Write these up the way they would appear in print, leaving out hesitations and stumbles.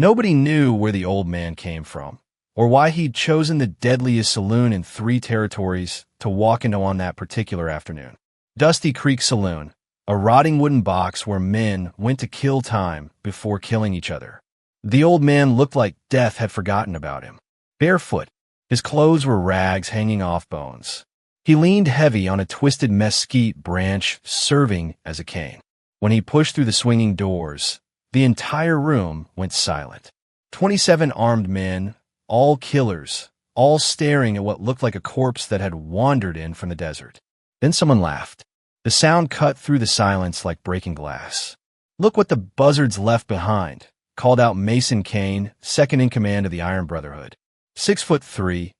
Nobody knew where the old man came from, or why he'd chosen the deadliest saloon in 3 territories to walk into on that particular afternoon. Dusty Creek Saloon, a rotting wooden box where men went to kill time before killing each other. The old man looked like death had forgotten about him. Barefoot, his clothes were rags hanging off bones. He leaned heavy on a twisted mesquite branch serving as a cane. When he pushed through the swinging doors, the entire room went silent. 27 armed men, all killers, all staring at what looked like a corpse that had wandered in from the desert. Then someone laughed. The sound cut through the silence like breaking glass. "Look what the buzzards left behind," called out Mason Kane, second in command of the Iron Brotherhood. 6'3",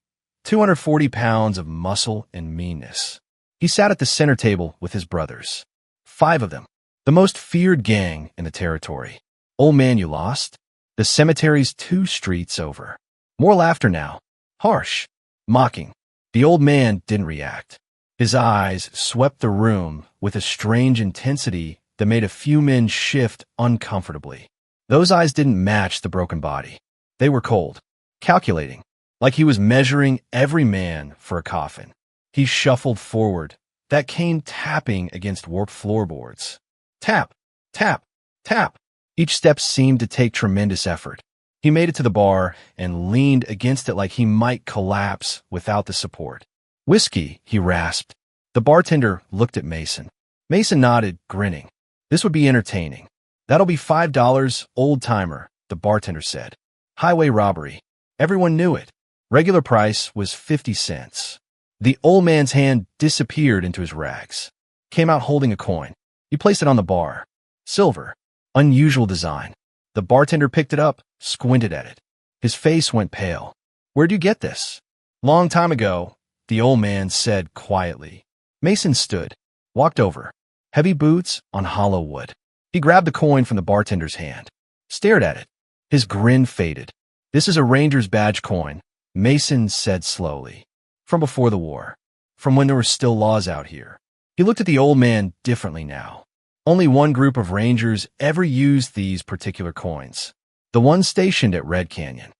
240 pounds of muscle and meanness. He sat at the center table with his brothers. 5 of them, the most feared gang in the territory. "Old man, you lost?" The cemetery's 2 streets over. More laughter now. Harsh. Mocking. The old man didn't react. His eyes swept the room with a strange intensity that made a few men shift uncomfortably. Those eyes didn't match the broken body. They were cold, calculating, like he was measuring every man for a coffin. He shuffled forward, that cane tapping against warped floorboards. Tap, tap, tap. Each step seemed to take tremendous effort. He made it to the bar and leaned against it like he might collapse without the support. "Whiskey," he rasped. The bartender looked at Mason. Mason nodded, grinning. "This would be entertaining." "That'll be $5, old-timer," the bartender said. "Highway robbery." Everyone knew it. Regular price was 50 cents. The old man's hand disappeared into his rags. Came out holding a coin. He placed it on the bar. Silver. Unusual design. The bartender picked it up, squinted at it. His face went pale. "Where'd you get this?" "Long time ago," the old man said quietly. Mason stood, walked over. Heavy boots on hollow wood. He grabbed the coin from the bartender's hand, stared at it. His grin faded. "This is a Ranger's badge coin," Mason said slowly. "From before the war. From when there were still laws out here." He looked at the old man differently now. Only one group of Rangers ever used these particular coins. The one stationed at Red Canyon.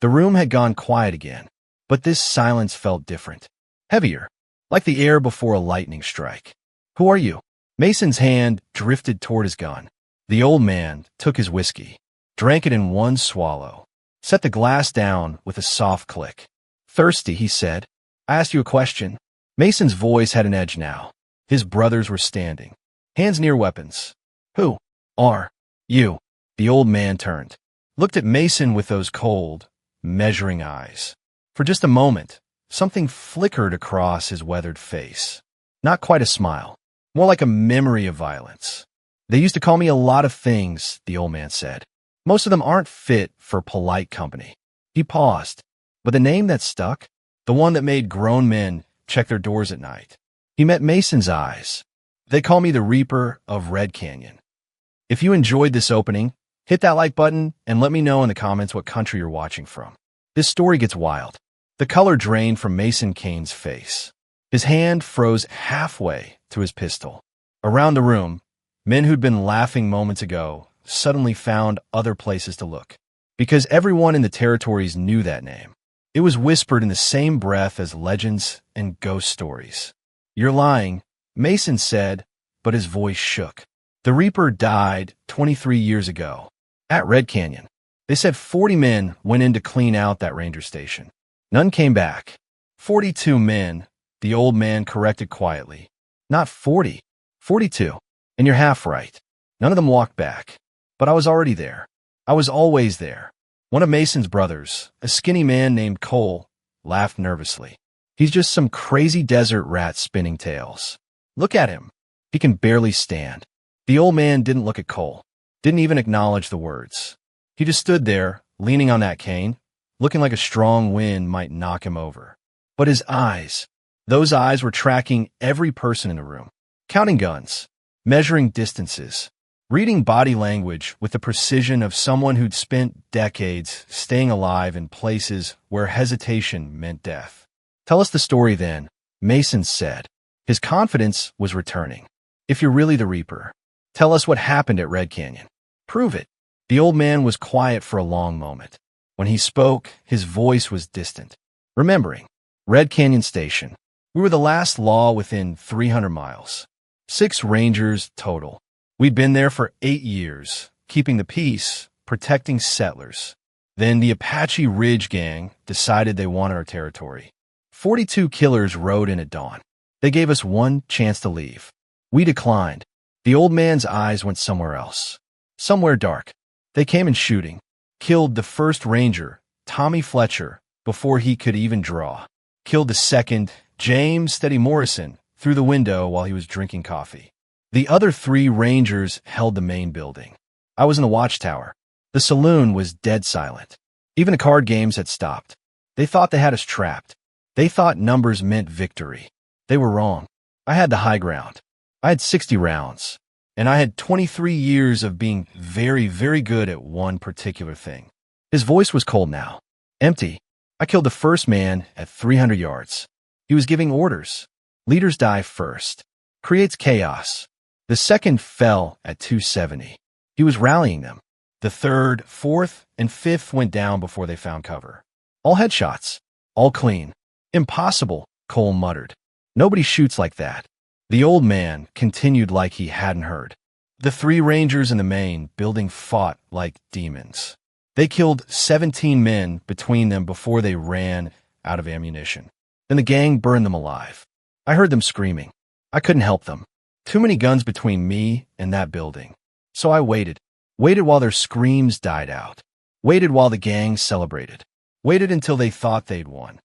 The room had gone quiet again, but this silence felt different. Heavier, like the air before a lightning strike. "Who are you?" Mason's hand drifted toward his gun. The old man took his whiskey, drank it in one swallow, set the glass down with a soft click. "Thirsty," he said. "I asked you a question." Mason's voice had an edge now. His brothers were standing, hands near weapons. "Who are you?" The old man turned, looked at Mason with those cold, measuring eyes. For just a moment, something flickered across his weathered face. Not quite a smile, more like a memory of violence. "They used to call me a lot of things," the old man said. "Most of them aren't fit for polite company." He paused, but the name that stuck, the one that made grown men check their doors at night. He met Mason's eyes. "They call me the Reaper of Red Canyon." If you enjoyed this opening, hit that like button and let me know in the comments what country you're watching from. This story gets wild. The color drained from Mason Kane's face. His hand froze halfway to his pistol. Around the room, men who'd been laughing moments ago suddenly found other places to look. Because everyone in the territories knew that name. It was whispered in the same breath as legends and ghost stories. "You're lying," Mason said, but his voice shook. "The Reaper died 23 years ago, at Red Canyon. They said 40 men went in to clean out that ranger station. None came back. 42 men, the old man corrected quietly. Not 40, 42. And you're half right. None of them walked back. But I was already there. I was always there." One of Mason's brothers, a skinny man named Cole, laughed nervously. "He's just some crazy desert rat spinning tales. Look at him. He can barely stand." The old man didn't look at Cole, didn't even acknowledge the words. He just stood there, leaning on that cane, looking like a strong wind might knock him over. But his eyes, those eyes were tracking every person in the room, counting guns, measuring distances, reading body language with the precision of someone who'd spent decades staying alive in places where hesitation meant death. "Tell us the story then," Mason said. His confidence was returning. "If you're really the Reaper, tell us what happened at Red Canyon. Prove it." The old man was quiet for a long moment. When he spoke, his voice was distant. Remembering, Red Canyon Station. We were the last law within 300 miles. 6 rangers total. We'd been there for 8 years, keeping the peace, protecting settlers. Then the Apache Ridge Gang decided they wanted our territory. 42 killers rode in at dawn. They gave us one chance to leave. We declined. The old man's eyes went somewhere else. Somewhere dark. They came in shooting. Killed the first ranger, Tommy Fletcher, before he could even draw. Killed the second, James Steady Morrison, through the window while he was drinking coffee. The other 3 rangers held the main building. I was in the watchtower. The saloon was dead silent. Even the card games had stopped. They thought they had us trapped. They thought numbers meant victory. They were wrong. I had the high ground. I had 60 rounds. And I had 23 years of being very, very good at one particular thing. His voice was cold now. Empty. I killed the first man at 300 yards. He was giving orders. Leaders die first. Creates chaos. The second fell at 270. He was rallying them. The third, fourth, and fifth went down before they found cover. All headshots. All clean. Impossible, Cole muttered. Nobody shoots like that. The old man continued like he hadn't heard. The 3 rangers in the main building fought like demons. They killed 17 men between them before they ran out of ammunition. Then the gang burned them alive. I heard them screaming. I couldn't help them. Too many guns between me and that building. So I waited. Waited while their screams died out. Waited while the gang celebrated. Waited until they thought they'd won.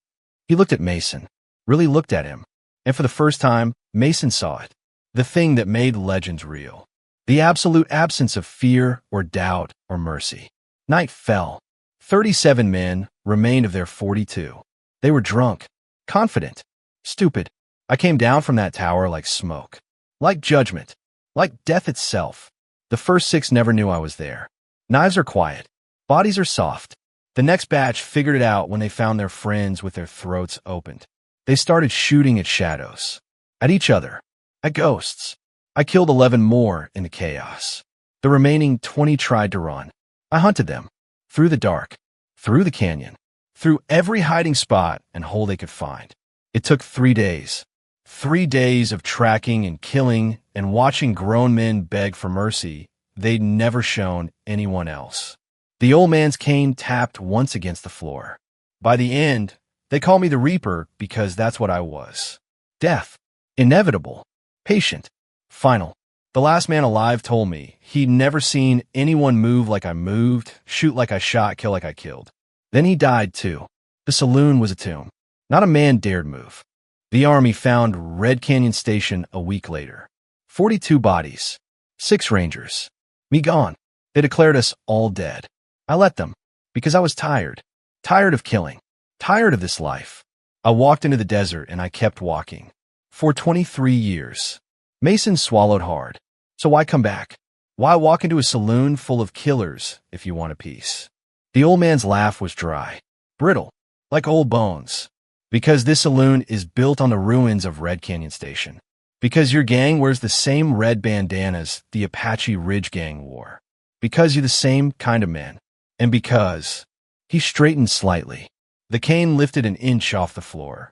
He looked at Mason. Really looked at him. And for the first time, Mason saw it. The thing that made legends real. The absolute absence of fear or doubt or mercy. Night fell. 37 men remained of their 42. They were drunk. Confident. Stupid. I came down from that tower like smoke. Like judgment. Like death itself. The first 6 never knew I was there. Knives are quiet. Bodies are soft. The next batch figured it out when they found their friends with their throats opened. They started shooting at shadows. At each other. At ghosts. I killed 11 more in the chaos. The remaining 20 tried to run. I hunted them. Through the dark. Through the canyon. Through every hiding spot and hole they could find. It took 3 days. 3 days of tracking and killing and watching grown men beg for mercy they'd never shown anyone else. The old man's cane tapped once against the floor. By the end, they called me the Reaper because that's what I was. Death. Inevitable. Patient. Final. The last man alive told me he'd never seen anyone move like I moved, shoot like I shot, kill like I killed. Then he died too. The saloon was a tomb. Not a man dared move. The army found Red Canyon Station a week later. 42 bodies. 6 rangers. Me gone. They declared us all dead. I let them. Because I was tired. Tired of killing. Tired of this life. I walked into the desert and I kept walking. For 23 years. Mason swallowed hard. So why come back? Why walk into a saloon full of killers if you want a peace? The old man's laugh was dry. Brittle. Like old bones. Because this saloon is built on the ruins of Red Canyon Station. Because your gang wears the same red bandanas the Apache Ridge Gang wore. Because you're the same kind of man. And because... He straightened slightly. The cane lifted an inch off the floor.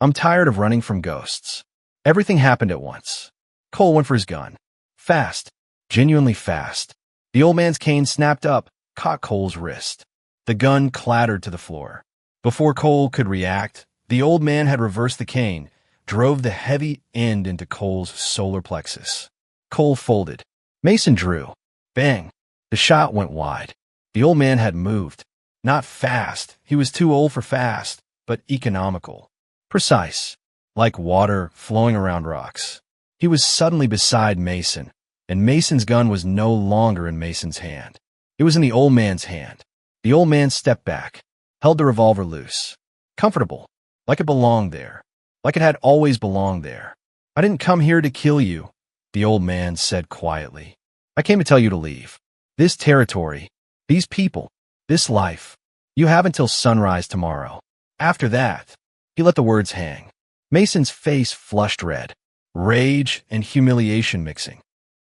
I'm tired of running from ghosts. Everything happened at once. Cole went for his gun. Fast. Genuinely fast. The old man's cane snapped up, caught Cole's wrist. The gun clattered to the floor. Before Cole could react, the old man had reversed the cane, drove the heavy end into Cole's solar plexus. Cole folded. Mason drew. Bang. The shot went wide. The old man had moved. Not fast. He was too old for fast, but economical. Precise. Like water flowing around rocks. He was suddenly beside Mason, and Mason's gun was no longer in Mason's hand. It was in the old man's hand. The old man stepped back, held the revolver loose. Comfortable. Like it belonged there. Like it had always belonged there. I didn't come here to kill you, the old man said quietly. I came to tell you to leave. This territory, these people, this life. You have until sunrise tomorrow. After that, he let the words hang. Mason's face flushed red. Rage and humiliation mixing.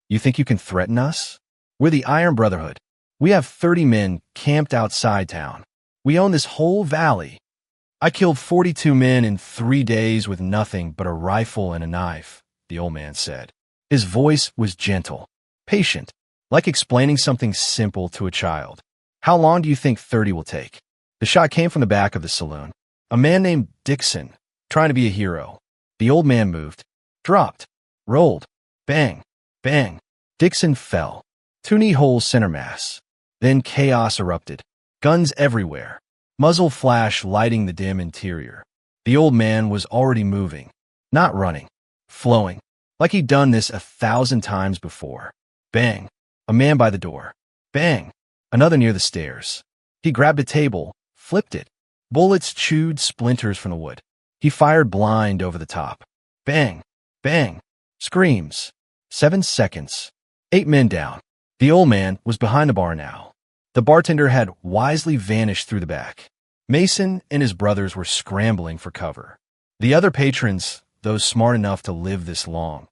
You think you can threaten us? We're the Iron Brotherhood. We have 30 men camped outside town. We own this whole valley. I killed 42 men in 3 days with nothing but a rifle and a knife, the old man said. His voice was gentle, patient, like explaining something simple to a child. How long do you think 30 will take? The shot came from the back of the saloon. A man named Dixon, trying to be a hero. The old man moved, dropped, rolled, bang, bang. Dixon fell. 2 knee holes center mass. Then chaos erupted. Guns everywhere. Muzzle flash lighting the dim interior. The old man was already moving, not running, flowing, like he'd done this 1,000 times before. Bang. A man by the door. Bang. Another near the stairs. He grabbed a table, flipped it. Bullets chewed splinters from the wood. He fired blind over the top. Bang. Bang. Screams. 7 seconds. 8 men down. The old man was behind the bar now. The bartender had wisely vanished through the back. Mason and his brothers were scrambling for cover. The other patrons, those smart enough to live this long,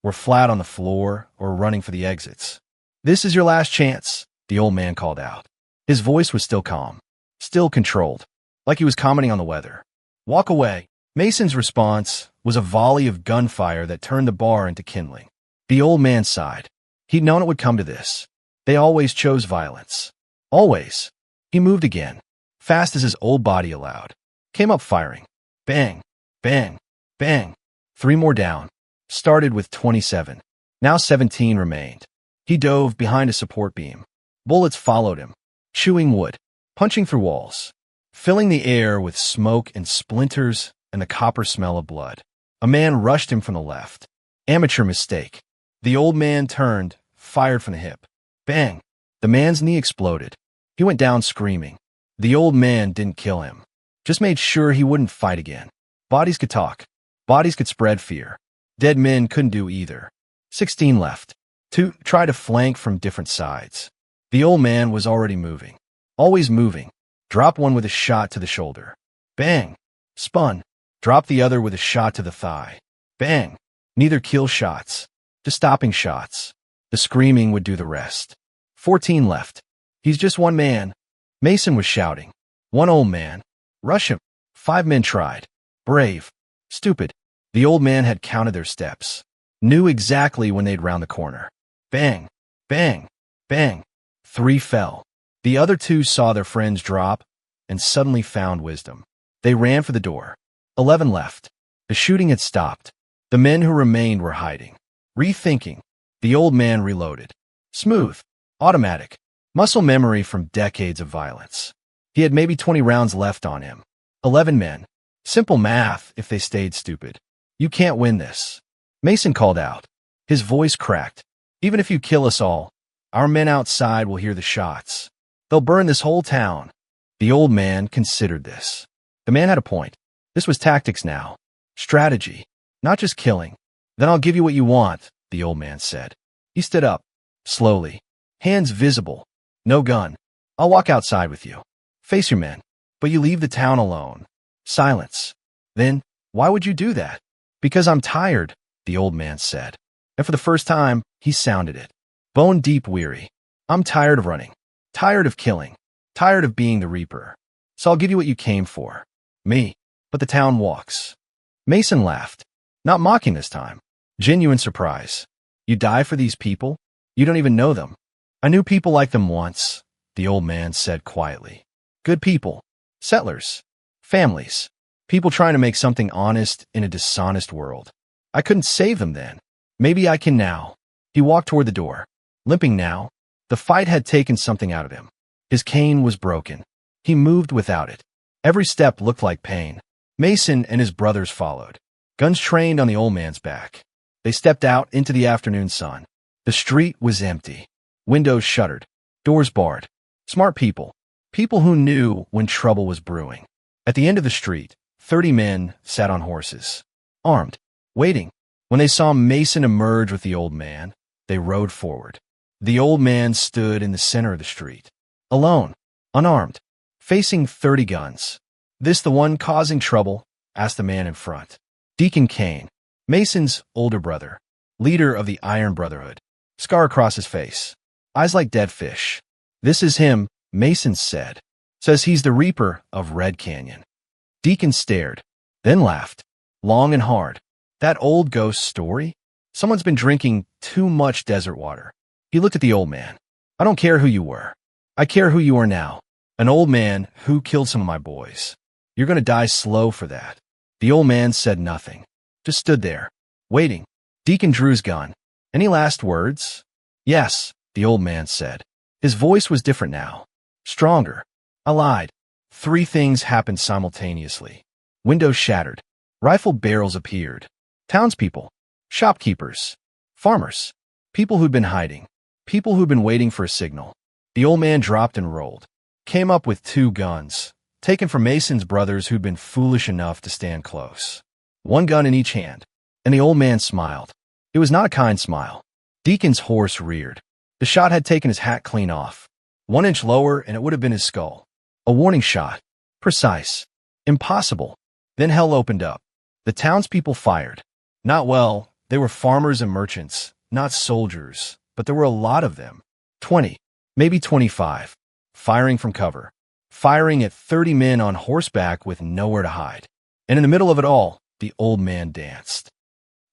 were flat on the floor or running for the exits. "This is your last chance," the old man called out. His voice was still calm, still controlled, like he was commenting on the weather. "Walk away." Mason's response was a volley of gunfire that turned the bar into kindling. The old man sighed. He'd known it would come to this. They always chose violence. Always. He moved again, fast as his old body allowed. Came up firing. Bang, bang, bang. 3 more down. Started with 27. Now 17 remained. He dove behind a support beam. Bullets followed him, chewing wood, punching through walls, filling the air with smoke and splinters and the copper smell of blood. A man rushed him from the left. Amateur mistake. The old man turned, fired from the hip. Bang. The man's knee exploded. He went down screaming. The old man didn't kill him, just made sure he wouldn't fight again. Bodies could talk. Bodies could spread fear. Dead men couldn't do either. 16 left. 2 tried to flank from different sides. The old man was already moving. Always moving. Drop one with a shot to the shoulder. Bang. Spun. Drop the other with a shot to the thigh. Bang. Neither kill shots. Just stopping shots. The screaming would do the rest. 14 left. He's just one man. Mason was shouting. One old man. Rush him. 5 men tried. Brave. Stupid. The old man had counted their steps. Knew exactly when they'd round the corner. Bang. Bang. Bang. 3 fell. The other 2 saw their friends drop and suddenly found wisdom. They ran for the door. 11 left. The shooting had stopped. The men who remained were hiding. Rethinking. The old man reloaded. Smooth. Automatic. Muscle memory from decades of violence. He had maybe 20 rounds left on him. 11 men. Simple math if they stayed stupid. You can't win this. Mason called out. His voice cracked. Even if you kill us all, our men outside will hear the shots. They'll burn this whole town. The old man considered this. The man had a point. This was tactics now. Strategy. Not just killing. Then I'll give you what you want, the old man said. He stood up. Slowly. Hands visible. No gun. I'll walk outside with you. Face your men. But you leave the town alone. Silence. Then, why would you do that? Because I'm tired, the old man said. And for the first time, he sounded it. Bone deep weary. I'm tired of running. Tired of killing. Tired of being the reaper. So I'll give you what you came for. Me. But the town walks. Mason laughed. Not mocking this time. Genuine surprise. You die for these people? You don't even know them. I knew people like them once, the old man said quietly. Good people. Settlers. Families. People trying to make something honest in a dishonest world. I couldn't save them then. Maybe I can now. He walked toward the door. Limping now. The fight had taken something out of him. His cane was broken. He moved without it. Every step looked like pain. Mason and his brothers followed. Guns trained on the old man's back. They stepped out into the afternoon sun. The street was empty. Windows shuttered. Doors barred. Smart people. People who knew when trouble was brewing. At the end of the street, 30 men sat on horses. Armed. Waiting. When they saw Mason emerge with the old man, they rode forward. The old man stood in the center of the street. Alone. Unarmed. Facing 30 guns. This the one causing trouble? Asked the man in front. Deacon Kane. Mason's older brother. Leader of the Iron Brotherhood. Scar across his face. Eyes like dead fish. This is him, Mason said. Says he's the Reaper of Red Canyon. Deacon stared, then laughed, long and hard. That old ghost story? Someone's been drinking too much desert water. He looked at the old man. I don't care who you were. I care who you are now. An old man who killed some of my boys. You're going to die slow for that. The old man said nothing, just stood there, waiting. Deacon drew his gun. Any last words? Yes, the old man said. His voice was different now, stronger. I lied. 3 things happened simultaneously. Windows shattered. Rifle barrels appeared. Townspeople, shopkeepers, farmers, people who'd been hiding, people who'd been waiting for a signal. The old man dropped and rolled. Came up with 2 guns, taken from Mason's brothers who'd been foolish enough to stand close. 1 gun in each hand, and the old man smiled. It was not a kind smile. Deacon's horse reared. The shot had taken his hat clean off. 1 inch lower and it would have been his skull. A warning shot. Precise. Impossible. Then hell opened up. The townspeople fired. Not well, they were farmers and merchants, not soldiers, but there were a lot of them. 20, maybe 25. Firing from cover. Firing at 30 men on horseback with nowhere to hide. And in the middle of it all, the old man danced.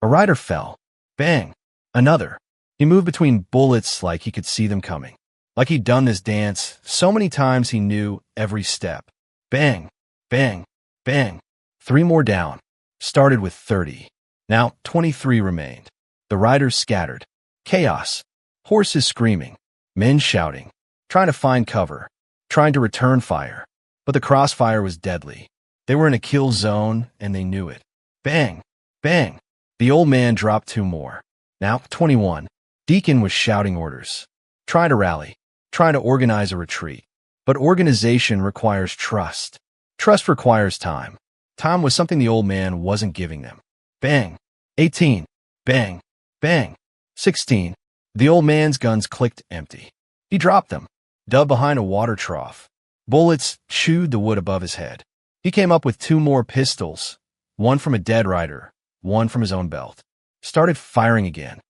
A rider fell. Bang. Another. He moved between bullets like he could see them coming. Like he'd done this dance so many times he knew every step. Bang. Bang. Bang. 3 more down. Started with 30. Now 23 remained. The riders scattered. Chaos. Horses screaming. Men shouting. Trying to find cover. Trying to return fire. But the crossfire was deadly. They were in a kill zone, and they knew it. Bang. Bang. The old man dropped 2 more. Now 21. Deacon was shouting orders. Trying to rally. Trying to organize a retreat. But organization requires trust. Trust requires time. Time was something the old man wasn't giving them. Bang. 18. Bang. Bang. 16. The old man's guns clicked empty. He dropped them, dug behind a water trough. Bullets chewed the wood above his head. He came up with 2 more pistols, 1 from a dead rider, 1 from his own belt. Started firing again.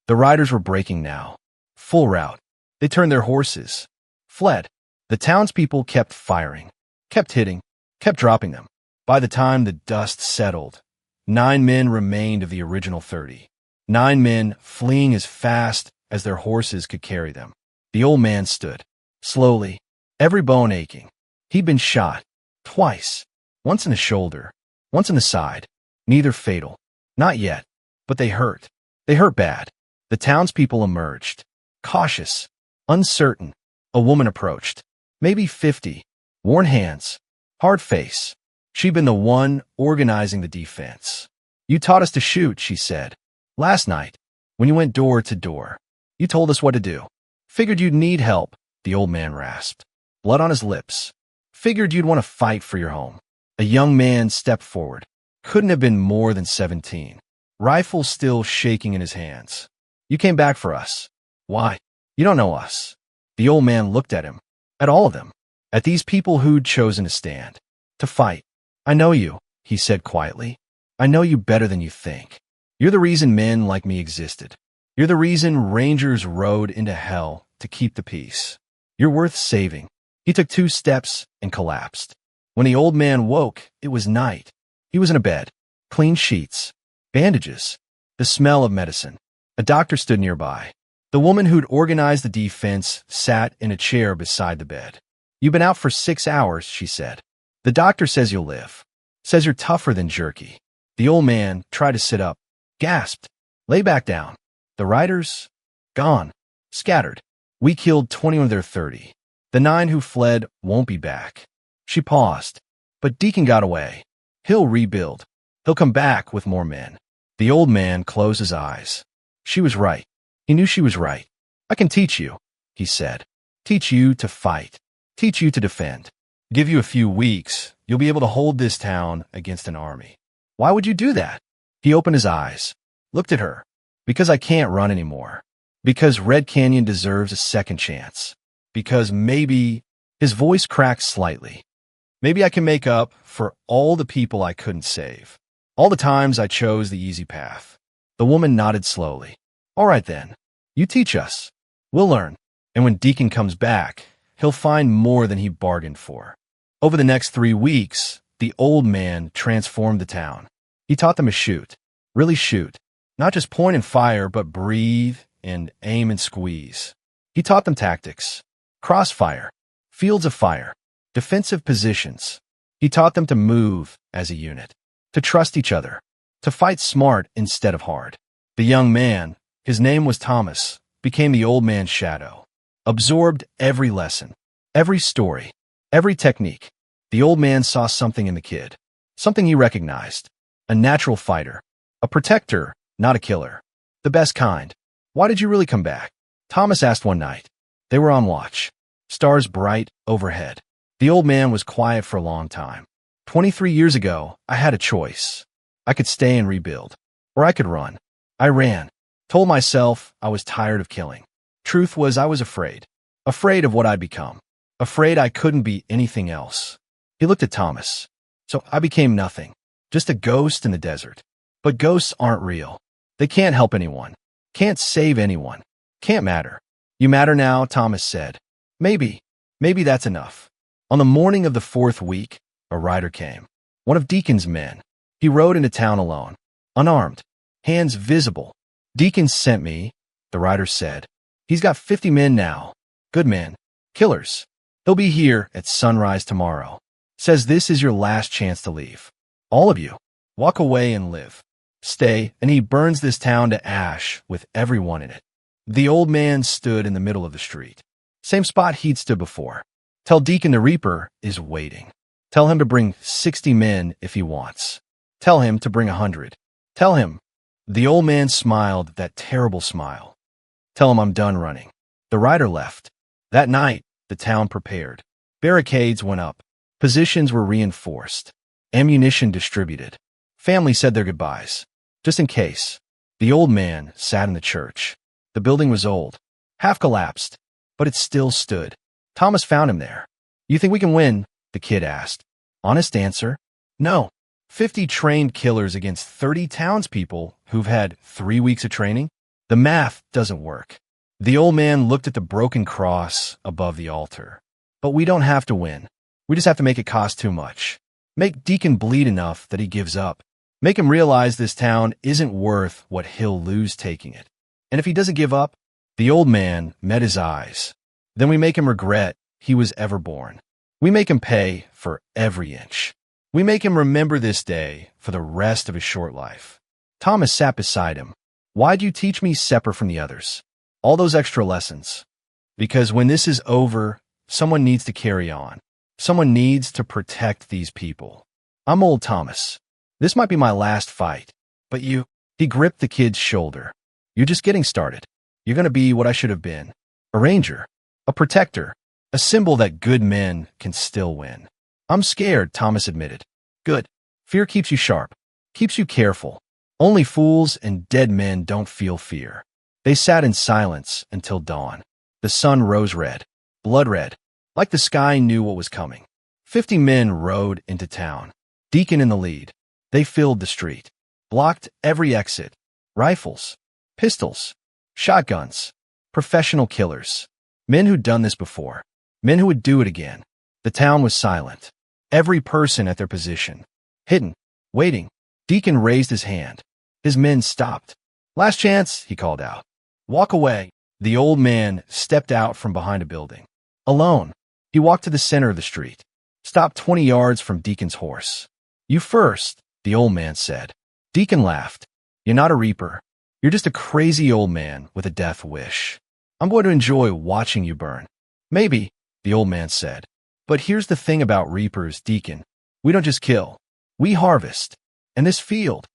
The riders were breaking now. Full rout. They turned their horses. Fled. The townspeople kept firing, kept hitting, kept dropping them. By the time the dust settled, 9 men remained of the original 30. 9 men fleeing as fast as their horses could carry them. The old man stood, slowly, every bone aching. He'd been shot, twice, once in the shoulder, once in the side. Neither fatal. Not yet, but they hurt. They hurt bad. The townspeople emerged, cautious, uncertain. A woman approached, maybe 50, worn hands, hard face. She'd been the one organizing the defense. You taught us to shoot, she said. Last night, when you went door to door, you told us what to do. Figured you'd need help, the old man rasped, blood on his lips. Figured you'd want to fight for your home. A young man stepped forward. Couldn't have been more than 17. Rifle still shaking in his hands. You came back for us. Why? You don't know us. The old man looked at him, at all of them, at these people who'd chosen to stand, to fight. I know you, he said quietly. I know you better than you think. You're the reason men like me existed. You're the reason rangers rode into hell to keep the peace. You're worth saving. He took 2 steps and collapsed. When the old man woke, it was night. He was in a bed, clean sheets, bandages, the smell of medicine. A doctor stood nearby. The woman who'd organized the defense sat in a chair beside the bed. You've been out for 6 hours, she said. The doctor says you'll live. Says you're tougher than jerky. The old man tried to sit up, gasped. Lay back down. The riders? Gone. Scattered. We killed 20 of their 30. The 9 who fled won't be back. She paused. But Deacon got away. He'll rebuild. He'll come back with more men. The old man closed his eyes. She was right. He knew she was right. I can teach you, he said. Teach you to fight. Teach you to defend. Give you a few weeks, you'll be able to hold this town against an army. Why would you do that? He opened his eyes, looked at her. Because I can't run anymore. Because Red Canyon deserves a second chance. Because maybe, his voice cracked slightly. Maybe I can make up for all the people I couldn't save. All the times I chose the easy path. The woman nodded slowly. All right then. You teach us. We'll learn. And when Deacon comes back, he'll find more than he bargained for. Over the next 3 weeks, the old man transformed the town. He taught them to shoot. Really shoot. Not just point and fire, but breathe and aim and squeeze. He taught them tactics. Crossfire. Fields of fire. Defensive positions. He taught them to move as a unit. To trust each other. To fight smart instead of hard. The young man, his name was Thomas, became the old man's shadow. Absorbed every lesson. Every story. Every technique. The old man saw something in the kid. Something he recognized. A natural fighter. A protector, not a killer. The best kind. Why did you really come back? Thomas asked one night. They were on watch. Stars bright overhead. The old man was quiet for a long time. 23 years ago, I had a choice. I could stay and rebuild. Or I could run. I ran. Told myself I was tired of killing. Truth was I was afraid. Afraid of what I'd become. Afraid I couldn't be anything else. He looked at Thomas. So I became nothing. Just a ghost in the desert. But ghosts aren't real. They can't help anyone. Can't save anyone. Can't matter. You matter now, Thomas said. Maybe that's enough. On the morning of the 4th week, a rider came. One of Deacon's men. He rode into town alone. Unarmed. Hands visible. Deacon sent me, the rider said. He's got 50 men now. Good men. Killers. He'll be here at sunrise tomorrow. Says this is your last chance to leave. All of you. Walk away and live. Stay, and he burns this town to ash with everyone in it. The old man stood in the middle of the street. Same spot he'd stood before. Tell Deacon the Reaper is waiting. Tell him to bring 60 men if he wants. Tell him to bring 100. Tell him. The old man smiled that terrible smile. Tell him I'm done running. The rider left. That night, the town prepared. Barricades went up. Positions were reinforced. Ammunition distributed. Family said their goodbyes. Just in case. The old man sat in the church. The building was old. Half collapsed. But it still stood. Thomas found him there. You think we can win? The kid asked. Honest answer? No. 50 trained killers against 30 townspeople who've had 3 weeks of training? The math doesn't work. The old man looked at the broken cross above the altar. But we don't have to win. We just have to make it cost too much. Make Deacon bleed enough that he gives up. Make him realize this town isn't worth what he'll lose taking it. And if he doesn't give up, the old man met his eyes. Then we make him regret he was ever born. We make him pay for every inch. We make him remember this day for the rest of his short life. Thomas sat beside him. Why'd you teach me separate from the others? All those extra lessons. Because when this is over, someone needs to carry on. Someone needs to protect these people. I'm old Thomas. This might be my last fight. But you, he gripped the kid's shoulder. You're just getting started. You're going to be what I should have been. A ranger. A protector. A symbol that good men can still win. I'm scared, Thomas admitted. Good. Fear keeps you sharp. Keeps you careful. Only fools and dead men don't feel fear. They sat in silence until dawn. The sun rose red. Blood red. Like the sky knew what was coming. 50 men rode into town. Deacon in the lead. They filled the street. Blocked every exit. Rifles. Pistols. Shotguns. Professional killers. Men who'd done this before. Men who would do it again. The town was silent. Every person at their position. Hidden. Waiting. Deacon raised his hand. His men stopped. Last chance, he called out. Walk away. The old man stepped out from behind a building. Alone. He walked to the center of the street. Stopped 20 yards from Deacon's horse. You first, the old man said. Deacon laughed. You're not a reaper. You're just a crazy old man with a death wish. I'm going to enjoy watching you burn. Maybe, the old man said. But here's the thing about reapers, Deacon. We don't just kill. We harvest. And this field.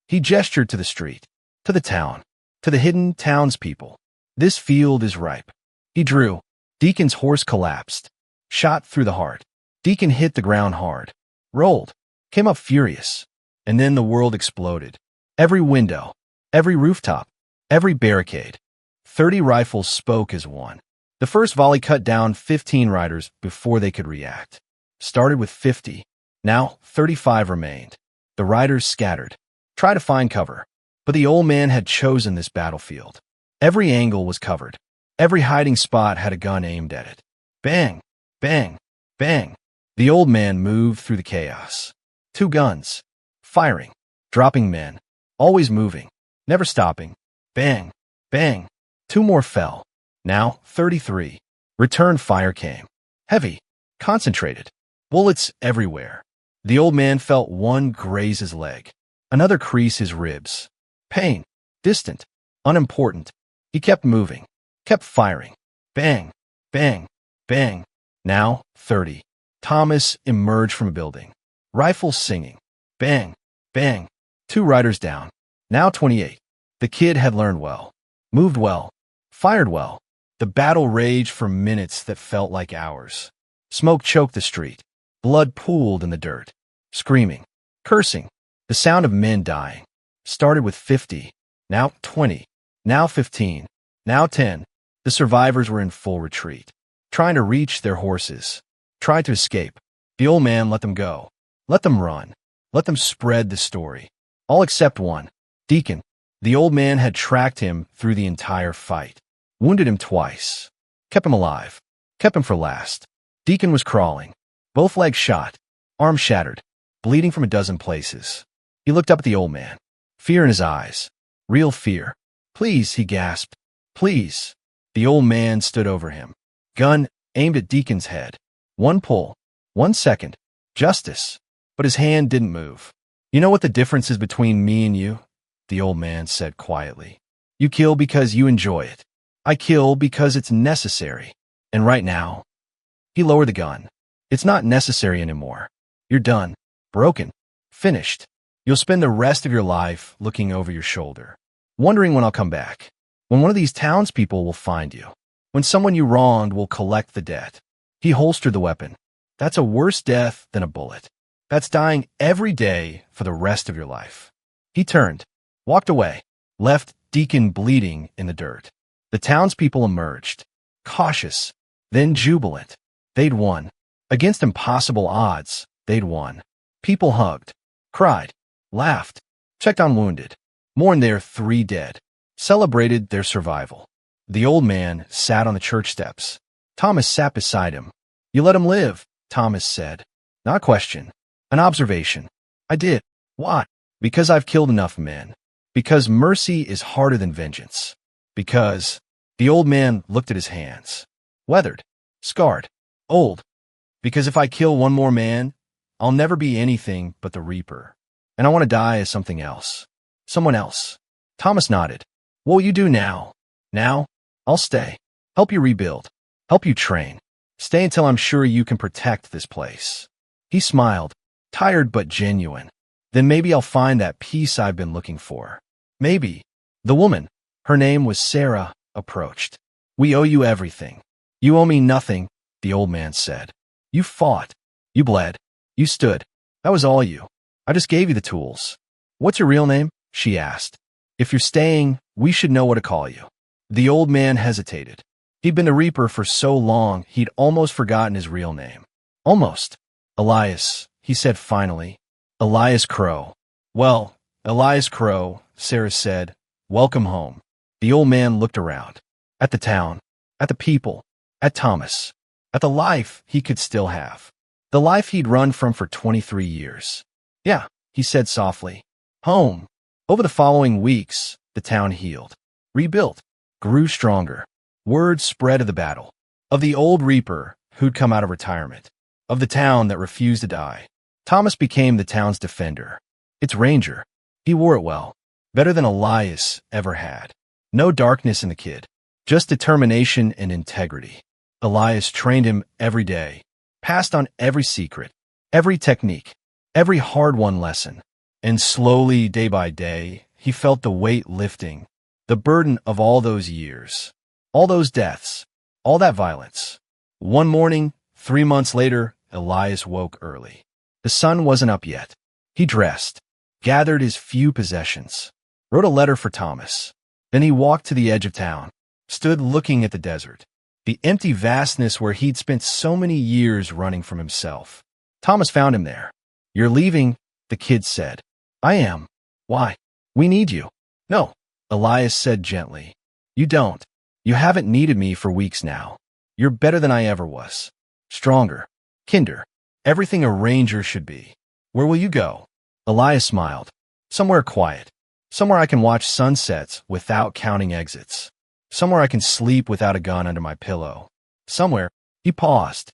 He gestured to the street, to the town, to the hidden townspeople. This field is ripe. He drew. Deacon's horse collapsed. Shot through the heart. Deacon hit the ground hard. Rolled. Came up furious. And then the world exploded. Every window. Every rooftop. Every barricade. 30 rifles spoke as one. The first volley cut down 15 riders before they could react. Started with 50. Now 35 remained. The riders scattered. Tried to find cover. But the old man had chosen this battlefield. Every angle was covered. Every hiding spot had a gun aimed at it. Bang, bang, bang. The old man moved through the chaos. 2 guns. Firing. Dropping men. Always moving. Never stopping. Bang, bang. 2 more fell. Now 33. Return fire came. Heavy. Concentrated. Bullets everywhere. The old man felt one graze his leg. Another crease his ribs. Pain. Distant. Unimportant. He kept moving. Kept firing. Bang, bang, bang. Now 30. Thomas emerged from a building. Rifle singing. Bang, bang. 2 riders down. Now 28. The kid had learned well. Moved well. Fired well. The battle raged for minutes that felt like hours. Smoke choked the street. Blood pooled in the dirt. Screaming. Cursing. The sound of men dying. Started with 50. Now 20. Now 15. Now 10. The survivors were in full retreat. Trying to reach their horses. Tried to escape. The old man let them go. Let them run. Let them spread the story. All except one. Deacon. The old man had tracked him through the entire fight. Wounded him twice. Kept him alive. Kept him for last. Deacon was crawling. Both legs shot. Arm shattered. Bleeding from a dozen places. He looked up at the old man. Fear in his eyes. Real fear. Please, he gasped. Please. The old man stood over him. Gun aimed at Deacon's head. 1 pull. 1 second. Justice. But his hand didn't move. You know what the difference is between me and you? The old man said quietly. You kill because you enjoy it. I kill because it's necessary. And right now, he lowered the gun. It's not necessary anymore. You're done. Broken. Finished. You'll spend the rest of your life looking over your shoulder, wondering when I'll come back, when one of these townspeople will find you, when someone you wronged will collect the debt. He holstered the weapon. That's a worse death than a bullet. That's dying every day for the rest of your life. He turned, walked away, left Deacon bleeding in the dirt. The townspeople emerged, cautious, then jubilant. They'd won. Against impossible odds, they'd won. People hugged, cried, laughed, checked on wounded, mourned their 3 dead, celebrated their survival. The old man sat on the church steps. Thomas sat beside him. You let him live, Thomas said. Not a question. An observation. I did. Why? Because I've killed enough men. Because mercy is harder than vengeance. Because the old man looked at his hands. Weathered. Scarred. Old. Because if I kill one more man, I'll never be anything but the Reaper. And I want to die as something else. Someone else. Thomas nodded. What will you do now? Now? I'll stay. Help you rebuild. Help you train. Stay until I'm sure you can protect this place. He smiled, tired but genuine. Then maybe I'll find that peace I've been looking for. Maybe. The woman, her name was Sarah, approached. We owe you everything. You owe me nothing, the old man said. You fought. You bled. You stood. That was all you. I just gave you the tools. What's your real name? She asked. If you're staying, we should know what to call you. The old man hesitated. He'd been a Reaper for so long, he'd almost forgotten his real name. Almost. Elias, he said finally. Elias Crow. Well, Elias Crow, Sarah said. Welcome home. The old man looked around. At the town. At the people. At Thomas. At the life he could still have. The life he'd run from for 23 years. Yeah, he said softly. Home. Over the following weeks, the town healed. Rebuilt. Grew stronger. Word spread of the battle. Of the old Reaper who'd come out of retirement. Of the town that refused to die. Thomas became the town's defender. Its ranger. He wore it well. Better than Elias ever had. No darkness in the kid. Just determination and integrity. Elias trained him every day. Passed on every secret. Every technique. Every hard-won lesson. And slowly, day by day, he felt the weight lifting. The burden of all those years. All those deaths. All that violence. One morning, 3 months later, Elias woke early. The sun wasn't up yet. He dressed, gathered his few possessions, wrote a letter for Thomas. Then he walked to the edge of town, stood looking at the desert, the empty vastness where he'd spent so many years running from himself. Thomas found him there. You're leaving, the kid said. I am. Why? We need you. No, Elias said gently. You don't. You haven't needed me for weeks now. You're better than I ever was. Stronger. Kinder. Everything a ranger should be. Where will you go? Elias smiled. Somewhere quiet. Somewhere I can watch sunsets without counting exits. Somewhere I can sleep without a gun under my pillow. Somewhere, he paused.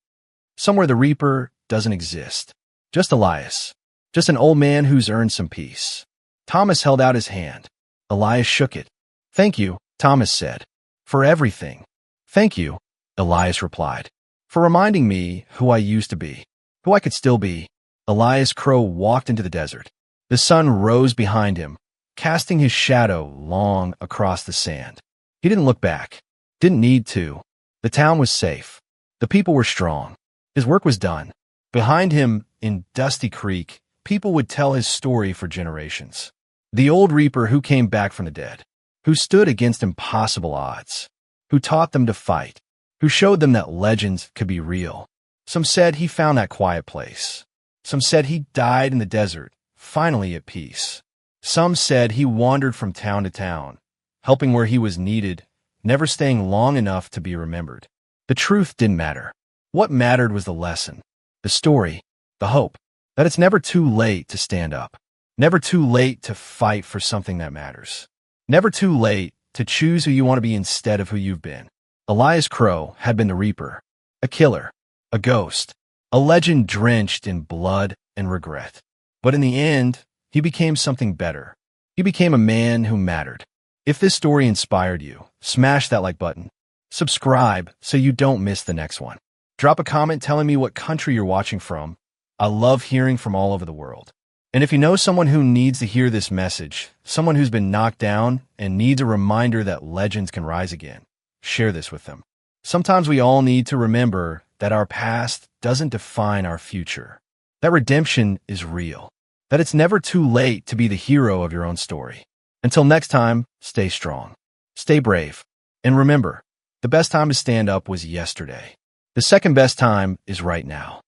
Somewhere the Reaper doesn't exist. Just Elias. Just an old man who's earned some peace. Thomas held out his hand. Elias shook it. Thank you, Thomas said. For everything. Thank you, Elias replied. For reminding me who I used to be. Who I could still be. Elias Crow walked into the desert. The sun rose behind him, casting his shadow long across the sand. He didn't look back. Didn't need to. The town was safe. The people were strong. His work was done. Behind him, in Dusty Creek, people would tell his story for generations. The old Reaper who came back from the dead, who stood against impossible odds, who taught them to fight, who showed them that legends could be real. Some said he found that quiet place. Some said he died in the desert, finally at peace. Some said he wandered from town to town, helping where he was needed, never staying long enough to be remembered. The truth didn't matter. What mattered was the lesson, the story, the hope, that it's never too late to stand up, never too late to fight for something that matters, never too late to choose who you want to be instead of who you've been. Elias Crow had been the Reaper, a killer, a ghost, a legend drenched in blood and regret. But in the end, he became something better. He became a man who mattered. If this story inspired you, smash that like button. Subscribe so you don't miss the next one. Drop a comment telling me what country you're watching from. I love hearing from all over the world. And if you know someone who needs to hear this message, someone who's been knocked down and needs a reminder that legends can rise again, share this with them. Sometimes we all need to remember that our past doesn't define our future, that redemption is real, that it's never too late to be the hero of your own story. Until next time, stay strong, stay brave, and remember, the best time to stand up was yesterday. The second best time is right now.